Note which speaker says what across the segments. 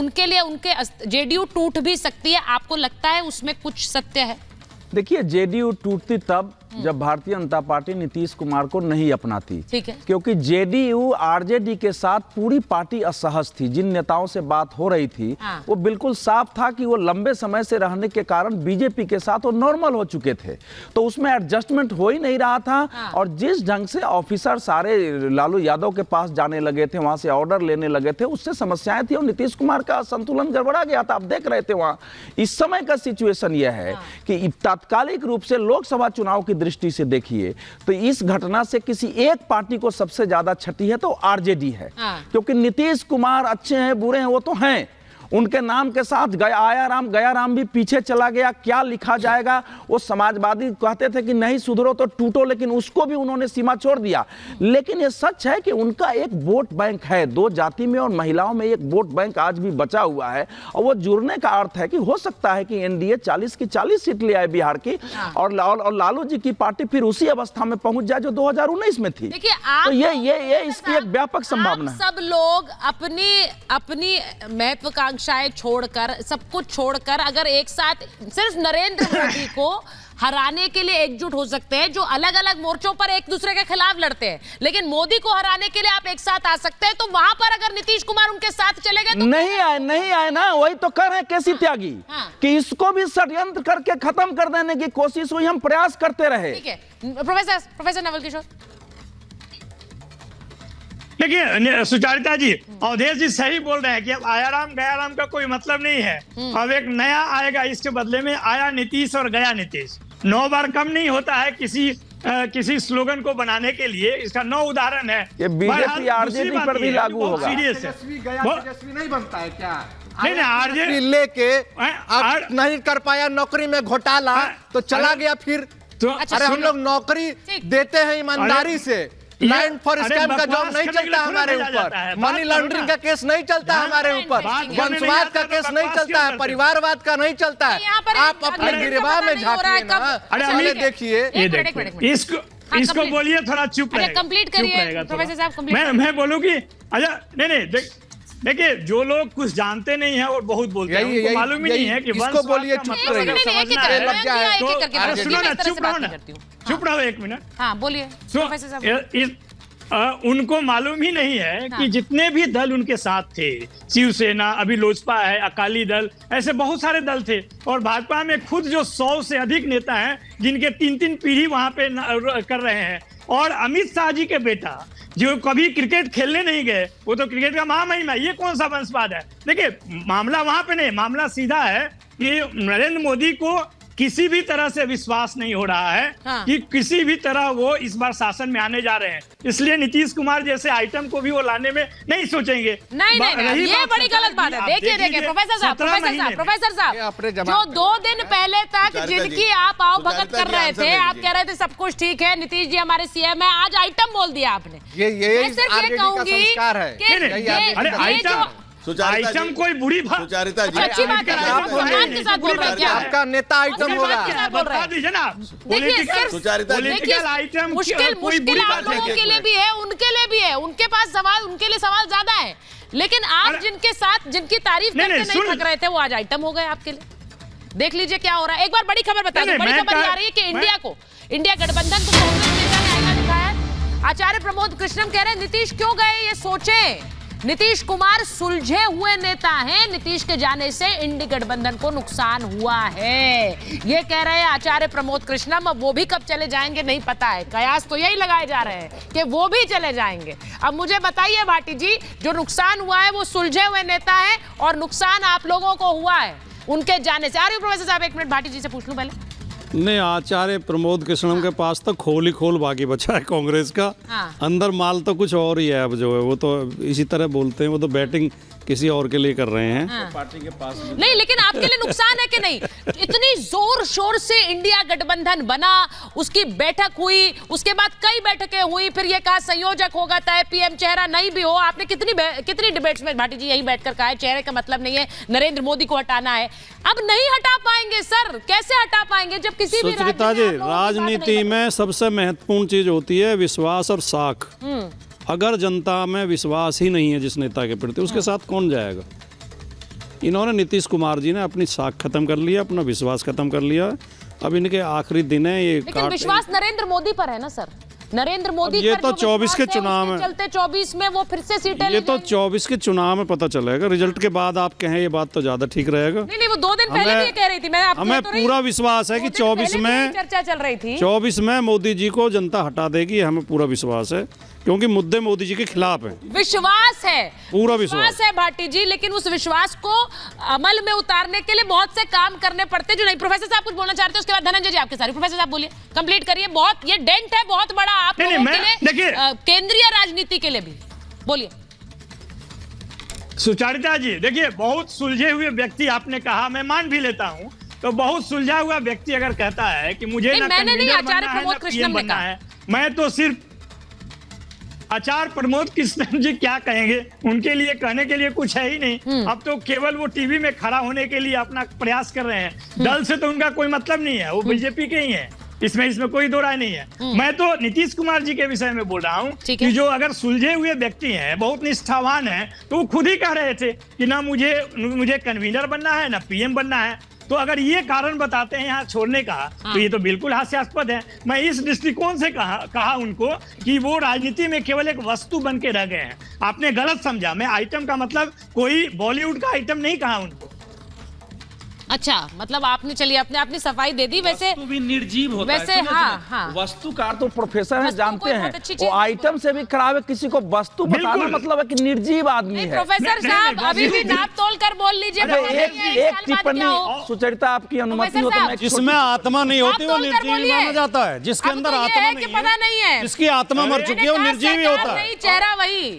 Speaker 1: उनके लिए उनके जेडीयू टूट भी सकती है, आपको लगता है उसमें कुछ सत्य है?
Speaker 2: देखिए, जेडीयू टूटती तब जब भारतीय जनता पार्टी नीतीश कुमार को नहीं अपनाती।
Speaker 1: ठीक है।
Speaker 2: क्योंकि जेडीयू आरजेडी के साथ पूरी पार्टी असहज थी। जिन नेताओं से बात हो रही थी वो बिल्कुल साफ था कि वो लंबे समय से रहने के कारण बीजेपी के साथ वो नॉर्मल हो चुके थे, तो उसमें एडजस्टमेंट हो ही नहीं रहा था। और जिस ढंग से ऑफिसर सारे लालू यादव के पास जाने लगे थे, वहां से ऑर्डर लेने लगे थे, उससे समस्याएं थी और नीतीश कुमार का संतुलन गड़बड़ा गया था। आप देख रहे थे वहां। इस समय का सिचुएशन यह है कि तात्कालिक रूप से लोकसभा चुनाव की दृष्टि से देखिए तो इस घटना से किसी एक पार्टी को सबसे ज्यादा क्षति है तो आरजेडी है। क्योंकि नीतीश कुमार अच्छे हैं बुरे हैं वो तो हैं, उनके नाम के साथ गया राम भी पीछे चला गया। क्या लिखा जाएगा? वो समाजवादी कहते थे कि नहीं सुधरो तो टूटो, लेकिन उसको भी उन्होंने सीमा छोड़ दिया। लेकिन ये सच है कि उनका एक वोट बैंक है, दो जाति में और महिलाओं में एक वोट बैंक आज भी बचा हुआ है। और वो जुड़ने का अर्थ है कि हो सकता है कि एनडीए 40 की 40 सीट ले आए बिहार की और लालू जी की पार्टी फिर उसी अवस्था में पहुंच जाए जो 2019 में थी।
Speaker 1: तो
Speaker 2: ये इसकी एक व्यापक संभावना है।
Speaker 1: सब लोग अपनी महत्वाकांक्षाएं छोड़कर, सब कुछ छोड़कर अगर एक साथ सिर्फ नरेंद्र मोदी को हराने के लिए एकजुट हो सकते हैं, जो अलग अलग मोर्चों पर एक दूसरे के खिलाफ लड़ते हैं, लेकिन मोदी को हराने के लिए आप एक साथ आ सकते हैं, तो वहां पर अगर नीतीश कुमार उनके साथ चले गए तो
Speaker 2: नहीं आए ना। वही तो कर रहे हैं केसी त्यागी कि इसको भी षड्यंत्र करके खत्म कर देने की कोशिश हुई, हम प्रयास करते रहे।
Speaker 1: ठीक है, प्रोफेसर नवल किशोर।
Speaker 3: देखिए सुचारिता जी, अवधेश जी सही बोल रहे हैं कि अब आया राम गया राम का कोई मतलब नहीं है। अब एक नया आएगा, इसके बदले में आया नीतीश और गया नीतीश। 9 बार कम नहीं होता है किसी स्लोगन को बनाने के लिए। इसका 9 उदाहरण है।
Speaker 2: ये बीजेपी आरजेडी पर भी लागू होगा।
Speaker 3: सीरियस है,
Speaker 4: तेजस्वी नहीं बनता है क्या?
Speaker 3: नहीं आरजेडी
Speaker 4: लेके नहीं कर पाया, नौकरी में घोटाला तो चला गया फिर। अरे हम लोग नौकरी देते हैं ईमानदारी से। लैंड फॉर स्कैम का जॉब नहीं चलता हमारे ऊपर, मनी लॉन्ड्रिंग का केस नहीं चलता हमारे ऊपर, वंशवाद का केस नहीं चलता है, परिवारवाद का नहीं चलता है। आप अपने गिरबान में झांकिए ना। अरे देखिए,
Speaker 3: इसको बोलिए थोड़ा चुप रहेगा।
Speaker 1: कंप्लीट करिए प्रोफेसर साहब, कंप्लीट।
Speaker 3: मैं बोलूं कि अच्छा नहीं देखिए, जो लोग कुछ जानते नहीं है और बहुत बोलते हैं, उनको मालूम ही नहीं है कि
Speaker 4: इसको बोलिए चुप रहिए।
Speaker 3: सुनो ना, चुप रहो 1 मिनट।
Speaker 1: हाँ बोलिए प्रोफेसर साहब।
Speaker 3: उनको मालूम ही नहीं है कि जितने भी दल उनके साथ थे, शिवसेना, अभी लोजपा है, अकाली दल, ऐसे बहुत सारे दल थे। और भाजपा में खुद जो 100 से अधिक नेता हैं जिनके 3-3 पीढ़ी वहां पे कर रहे हैं। और अमित शाह जी के बेटा जो कभी क्रिकेट खेलने नहीं गए, वो तो क्रिकेट का महामहिमा, ये कौन सा वंशवाद है? देखिए, मामला वहां पे नहीं, मामला सीधा है कि नरेंद्र मोदी को किसी भी तरह से विश्वास नहीं हो रहा है कि किसी भी तरह वो इस बार शासन में आने जा रहे हैं। इसलिए नीतीश कुमार जैसे आइटम को भी वो लाने में नहीं सोचेंगे।
Speaker 1: नहीं, ये बड़ी गलत बात है। देखिए प्रोफेसर साहब, जो 2 दिन पहले तक जिनकी आप आओ भगत कर रहे थे, आप कह रहे थे सब कुछ ठीक है, नीतीश जी हमारे सीएम है, आज आइटम बोल दिया आपने।
Speaker 4: ये कहूंगी
Speaker 3: आइटम कोई बुरी बात,
Speaker 1: सुचारिता जी अच्छी बात है, के साथ बोल रहे हैं क्या?
Speaker 4: आपका नेता आइटम होगा,
Speaker 3: बता दीजिए ना।
Speaker 1: पॉलिटिकल आइटम मुश्किल आप लोगों के लिए भी है, उनके लिए भी है, उनके पास सवाल, उनके लिए सवाल ज्यादा है। लेकिन आप जिनके साथ जिनकी तारीफ करके नहीं थक रहे थे, वो आज आइटम हो गए आपके लिए। देख लीजिए क्या हो रहा है। एक बार बड़ी खबर बता दो, बड़ी खबर आ रही है कि इंडिया गठबंधन को कांग्रेस नेता ने आईना दिखाया है। आचार्य प्रमोद कृष्णम कह रहे हैं नीतीश क्यों गए ये सोचें। नीतीश कुमार सुलझे हुए नेता हैं, नीतीश के जाने से इंडी गठबंधन को नुकसान हुआ है, ये कह रहे हैं आचार्य प्रमोद कृष्णम। अब वो भी कब चले जाएंगे नहीं पता है, कयास तो यही लगाए जा रहे हैं कि वो भी चले जाएंगे। अब मुझे बताइए भाटी जी, जो नुकसान हुआ है वो सुलझे हुए नेता है और नुकसान आप लोगों को हुआ है उनके जाने से। आ रही हूँ प्रोफेसर साहब, 1 मिनट भाटी जी से पूछ लूं पहले।
Speaker 5: नहीं, आचार्य प्रमोद कृष्णम के पास तो खोल ही खोल बाकी बचा है कांग्रेस का। अंदर माल तो कुछ और ही है। अब जो है वो तो इसी तरह बोलते हैं, वो तो बैटिंग किसी और के लिए कर रहे हैं।
Speaker 2: पार्टी के पास
Speaker 1: नहीं, लेकिन आपके लिए नुकसान है कि नहीं? इतनी जोर शोर से इंडिया गठबंधन बना, उसकी बैठक हुई, उसके बाद कई बैठकें हुई, फिर ये कहा संयोजक होगा तय, पीएम चेहरा नहीं भी हो। आपने कितनी डिबेट्स में भाटी जी यही बैठकर कहा है चेहरे का मतलब नहीं है नरेंद्र मोदी को हटाना है। अब नहीं हटा पाएंगे सर, कैसे हटा पाएंगे जब किसी भी
Speaker 5: सुचरिता जी, राजनीति में सबसे महत्वपूर्ण चीज होती है विश्वास और साख। अगर जनता में विश्वास ही नहीं है जिस नेता के प्रति, उसके साथ कौन जाएगा? इन्होंने नीतीश कुमार जी ने अपनी साख खत्म कर लिया, अपना विश्वास खत्म कर लिया। अब इनके आखिरी दिन है ये।
Speaker 1: लेकिन विश्वास नरेंद्र मोदी पर है ना सर, नरेंद्र मोदी
Speaker 5: ये
Speaker 1: पर
Speaker 5: तो
Speaker 1: जो
Speaker 5: 24 के
Speaker 1: विश्वास है,
Speaker 5: चुनाव
Speaker 1: उसके
Speaker 5: में
Speaker 1: चलते 24 में वो फिर से सीटें
Speaker 5: ये तो 24 के चुनाव में पता चलेगा। रिजल्ट के बाद आप कहें ये बात तो ज्यादा ठीक रहेगा।
Speaker 1: नहीं, वो 2 दिन पहले भी ये कह रही थी। मैं आपको
Speaker 5: हमें
Speaker 1: तो
Speaker 5: पूरा विश्वास है कि 24 में
Speaker 1: चर्चा चल रही थी,
Speaker 5: 24 में मोदी जी को जनता हटा देगी, हमें पूरा विश्वास है, क्योंकि मुद्दे मोदी जी के खिलाफ हैं।
Speaker 1: विश्वास है,
Speaker 5: पूरा विश्वास
Speaker 1: है भाटी जी, लेकिन उस विश्वास को अमल में उतारने के लिए बहुत से काम करने पड़ते जो नहीं। प्रोफेसर साहब कुछ बोलना चाहते हैं, उसके बाद धनंजय जी आपके सारे। प्रोफेसर साहब बोलिए, कंप्लीट करिए। बहुत ये डेंट है बहुत बड़ा आप लोगों के लिए, केंद्रीय राजनीति के लिए भी। बोलिए
Speaker 3: सुचारिता जी। देखिए, बहुत सुलझे हुए व्यक्ति आपने कहा, मैं मान भी लेता हूं। तो बहुत सुलझा हुआ व्यक्ति अगर कहता है कि मुझे ना कन्वीनर बनना है, मैं तो सिर्फ आचार्य प्रमोद कृष्णन जी क्या कहेंगे, उनके लिए कहने के लिए कुछ है ही नहीं। अब तो केवल वो टीवी में खड़ा होने के लिए अपना प्रयास कर रहे हैं। दल से तो उनका कोई मतलब नहीं है, वो बीजेपी के ही है, इसमें कोई दो राय नहीं है। मैं तो नीतीश कुमार जी के विषय में बोल रहा हूँ कि जो अगर सुलझे हुए व्यक्ति हैं, बहुत निष्ठावान हैं, तो वो खुद ही कह रहे थे कि ना मुझे कन्वीनर बनना है ना पीएम बनना है। तो अगर ये कारण बताते हैं यहाँ छोड़ने का, तो ये तो बिल्कुल हास्यास्पद है। मैं इस दृष्टिकोण से कहा उनको कि वो राजनीति में केवल एक वस्तु बन के रह गए हैं। आपने गलत समझा, मैं आइटम का मतलब कोई बॉलीवुड का आइटम नहीं कहा उनको।
Speaker 1: अच्छा, मतलब आपने, चलिए आपने अपनी सफाई दे दी। वैसे
Speaker 2: वस्तु भी निर्जीव होता
Speaker 1: वैसे
Speaker 2: है।
Speaker 1: हाँ,
Speaker 2: वस्तुकार तो प्रोफेसर है, जानते हैं वो
Speaker 1: है।
Speaker 2: आइटम से भी खराब है। किसी को वस्तु बताना मतलब है कि निर्जीव आदमी है।
Speaker 1: प्रोफेसर साहब अभी भी नाप तोल कर बोल लीजिए।
Speaker 2: एक टिप्पणी सुचरिता, आपकी अनुमति हो तो मैं
Speaker 5: जिसमें आत्मा नहीं होती वो निर्जीव माना जाता है। जिसके अंदर आत्मा नहीं है, जिसकी आत्मा मर चुकी है वो निर्जीव ही होता है।
Speaker 1: चेहरा वही,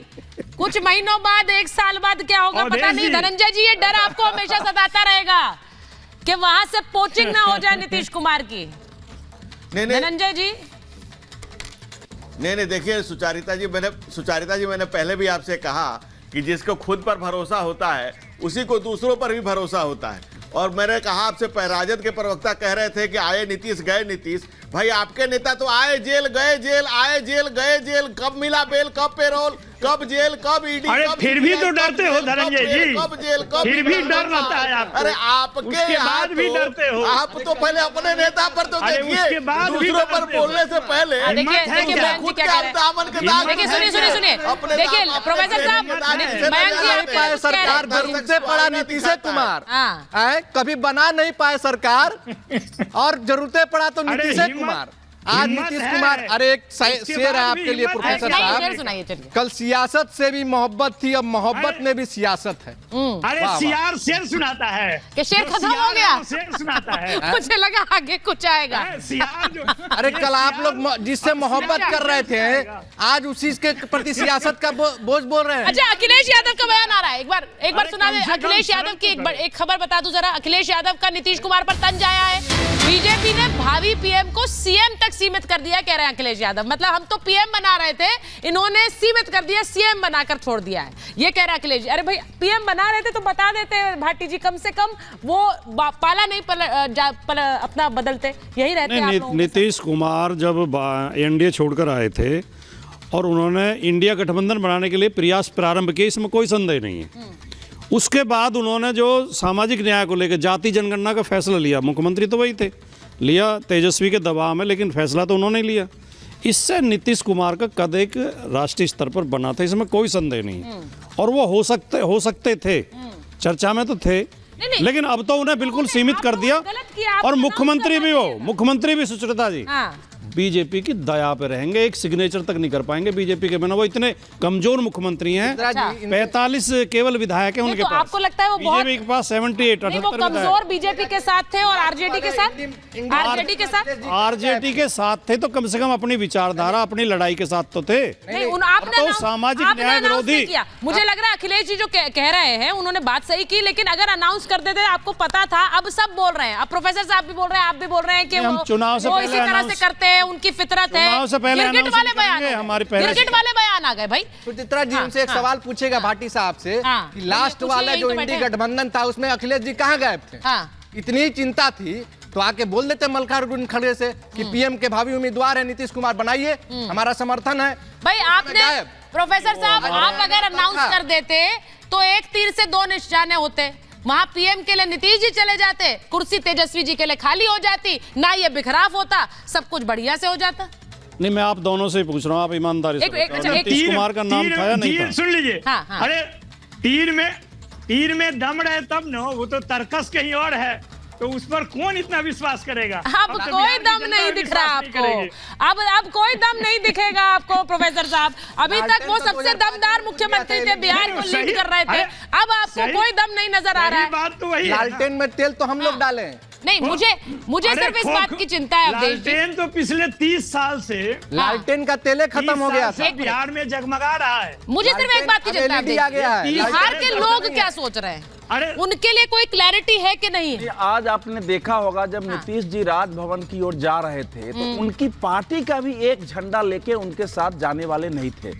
Speaker 1: कुछ महीनों बाद, 1 साल बाद क्या होगा पता नहीं। धनंजय जी, ये डर आपको हमेशा सताता रहेगा कि वहां से पोचिंग ना हो जाए नीतीश कुमार की। धनंजय जी
Speaker 6: नहीं, देखिए सुचारिता जी, मैंने पहले भी आपसे कहा कि जिसको खुद पर भरोसा होता है उसी को दूसरों पर भी भरोसा होता है। और मैंने कहा आपसे, राजद के प्रवक्ता कह रहे थे कि आए नीतीश गए नीतीश। भाई आपके नेता तो आए जेल गए जेल, आए जेल गए जेल, कब मिला बेल, कब पेरोल, कब जेल, कब ईडी।
Speaker 3: अरे फिर भी तो डरते हो धनंजय जी,
Speaker 6: कब जेल, कब
Speaker 3: फिर भी डर रहता है आपको।
Speaker 6: अरे आपके
Speaker 3: बाद भी डरते हो
Speaker 6: आप तो पहले अपने नेता पर तो देखिए, दूसरों पर बोलने से पहले
Speaker 1: खुद के
Speaker 6: दामन के दाग।
Speaker 1: देखिए सुनिए, देखिए प्रोफेसर साहब,
Speaker 4: सरकार जरूरते पड़ा नीतीश कुमार, कभी बना नहीं पाए सरकार, और जरूरते पड़ा तो नीतीश कुमार। आज नीतीश कुमार, अरे एक शेर है आपके लिए प्रोफेसर साहब, कल सियासत से भी मोहब्बत थी, अब मोहब्बत में भी सियासत है।
Speaker 3: अरे सियार शेर सुनाता है
Speaker 1: कि शेर खत्म हो गया,
Speaker 3: शेर सुनाता है।
Speaker 1: मुझे लगा आगे कुछ आएगा।
Speaker 4: अरे कल आप लोग जिससे मोहब्बत कर रहे थे, आज उसी के प्रति सियासत का बोझ बोल रहे हैं।
Speaker 1: अच्छा, अखिलेश यादव का बयान आ रहा है, एक बार सुना दे। अखिलेश यादव की एक खबर बता दूं जरा। अखिलेश यादव का नीतीश कुमार पर तंज आया है। बीजेपी ने भावी पीएम को सीएम तक सीमित कर दिया, कह रहे हैं अखिलेश यादव। मतलब हम तो पीएम बना रहे थे, इन्होंने सीमित कर दिया, सीएम बनाकर छोड़ दिया है, ये कह रहे हैं अखिलेश। अरे भाई, पीएम बना रहे थे तो बता देते भाटी जी, कम से कम वो पाला नहीं अपना बदलते, यही रहते हैं।
Speaker 5: नीतीश कुमार जब एनडीए छोड़कर आए थे और उन्होंने इंडिया गठबंधन बनाने के लिए प्रयास प्रारंभ किए, इसमें कोई संदेह नहीं है। उसके बाद उन्होंने जो सामाजिक न्याय को लेकर जाति जनगणना का फैसला लिया, मुख्यमंत्री तो वही थे, लिया तेजस्वी के दबाव में, लेकिन फैसला तो उन्होंने लिया। इससे नीतीश कुमार का कद एक राष्ट्रीय स्तर पर बना था, इसमें कोई संदेह नहीं है। और वो हो सकते थे, चर्चा में तो थे, लेकिन अब तो उन्हें बिल्कुल सीमित कर दिया। और मुख्यमंत्री भी सुचरिता जी बीजेपी की दया पे रहेंगे, एक सिग्नेचर तक नहीं कर पाएंगे बीजेपी के बिना। वो इतने कमजोर मुख्यमंत्री हैं। 45 केवल विधायक हैं उनके पास।
Speaker 1: आपको लगता है वो
Speaker 5: बीजेपी के पास 78
Speaker 1: वो कमजोर बीजेपी के साथ थे और आरजेडी के साथ
Speaker 5: आरजेडी के साथ थे, तो कम से कम अपनी विचारधारा, अपनी लड़ाई के साथ तो थे।
Speaker 1: आपने
Speaker 5: सामाजिक न्याय विरोधी।
Speaker 1: मुझे लग रहा है अखिलेश जी जो कह रहे हैं, उन्होंने बात सही की, लेकिन अगर अनाउंस कर देते, आपको पता था। अब सब बोल रहे हैं, अब प्रोफेसर साहब भी बोल रहे हैं, आप भी बोल रहे हैं कि
Speaker 5: हम चुनाव से
Speaker 1: इसी तरह से करते हैं, उनकी फितरत है। गिरगिट वाले बयान आ गए भाई।
Speaker 4: सुचित्रा जी, उनसे एक सवाल पूछेगा भाटी साहब से कि लास्ट वाला जो इंडी गठबंधन था, उसमें अखिलेश जी कहाँ गायब थे? इतनी चिंता थी तो आके बोल देते मल्लिकार्जुन खड़गे से कि पीएम के भावी उम्मीदवार है नीतीश कुमार, बनाइए, हमारा समर्थन है।
Speaker 1: भाई आपने, प्रोफेसर साहब, आप अगर अनाउंस कर देते तो एक तीर से 2 निशाने होते। वहां पीएम के लिए नीतीश जी चले जाते, कुर्सी तेजस्वी जी के लिए खाली हो जाती, ना ये बिखराव होता, सब कुछ बढ़िया से हो जाता।
Speaker 5: नहीं, मैं आप दोनों से ही पूछ रहा हूँ, आप ईमानदारी से नीतीश कुमार का नाम था या नहीं था?
Speaker 3: सुन लीजिए।
Speaker 1: हाँ, हाँ।
Speaker 3: अरे तीर में दम रहे तब न, वो तो तर्कस कहीं और है, तो उस पर कौन इतना विश्वास करेगा?
Speaker 1: अब कोई दम नहीं दिख रहा आपको, अब कोई दम नहीं दिखेगा आपको प्रोफेसर साहब। अभी तक वो सबसे दमदार मुख्यमंत्री थे, बिहार को लीड कर रहे थे, अब आपको कोई दम नहीं नजर आ रहा है।
Speaker 3: बात तो वही है।
Speaker 4: लालटेन में तेल तो हम लोग डाले।
Speaker 1: नहीं, मुझे सिर्फ इस बात की चिंता है अवधेश जी।
Speaker 3: लालटेन तो पिछले 30 साल से
Speaker 4: लालटेन का तेल खत्म हो गया था,
Speaker 3: बिहार में जगमगा रहा है।
Speaker 1: मुझे सिर्फ एक बात की चिंता है, बिहार के लोग क्या सोच रहे हैं,
Speaker 3: अरे
Speaker 1: उनके लिए कोई क्लैरिटी है कि नहीं?
Speaker 2: आज आपने देखा होगा जब नीतीश जी राजभवन की ओर जा रहे थे तो उनकी पार्टी का भी एक झंडा लेके उनके साथ जाने वाले नहीं थे।